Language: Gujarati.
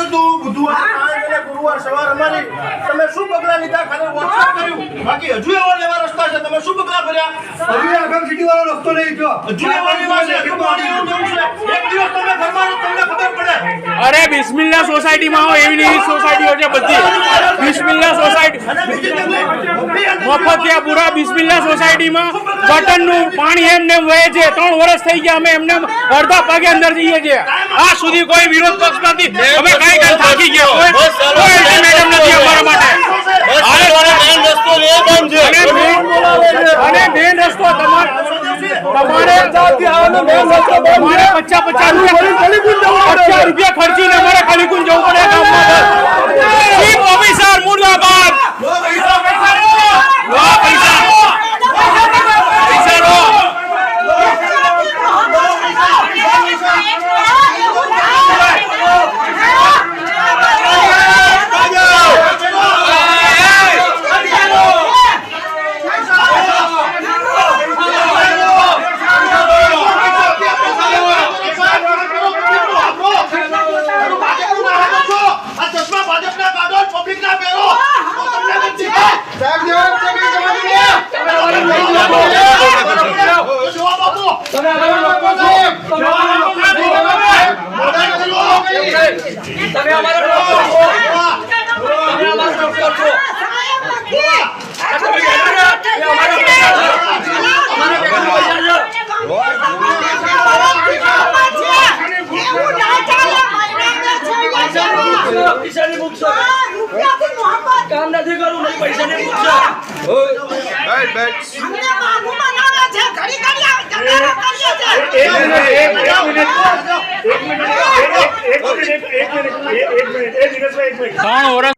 હતું બુધવાર સાંજ અને ગુરુવાર સવાર અમારી તમે શું પગલા લીધા ખાલી વોટ્સએપ કર્યું બાકી હજુ એવો લેવા રસ્તા છે તમે શું પગલા ભર્યા હજુ આગળ સિટી વાળો રસ્તો નહીં જો હજુ એવો લેવા છે હજુ પાણી એવું જવું છે એક દિવસ તમે ફરવાનો તમને ખબર પડે અરે બિસ્મિલ્લા સોસાયટીમાં આવો એવી એવી સોસાયટીઓ છે બધી બિસ્મિલ્લા સોસાયટી અને બીજી તકલીફ મફતિયાપુરા બિસ્મિલ્લા સોસાયટીમાં ગટરનું પાણી એમને વહે છે 3 વર્ષ થઈ ગયા અમે એમને અડધા પગે અંદર જઈએ છીએ આ સુધી કોઈ વિરોધ પક્ષ નથી અમે કઈ કઈ થાકી ગયા કોઈ મેડમ નથી અમારા માટે અને મેન રસ્તો તમારે 50 રૂપિયા ખર્ચીને અમારે ખલીકુંજ જવું પડે ગામમાં ચીફ ઓફિસર મુર્દાબાદ કામ નથી કરવું નહીં પૈસા નહીં મૂકશો એક મિનિટ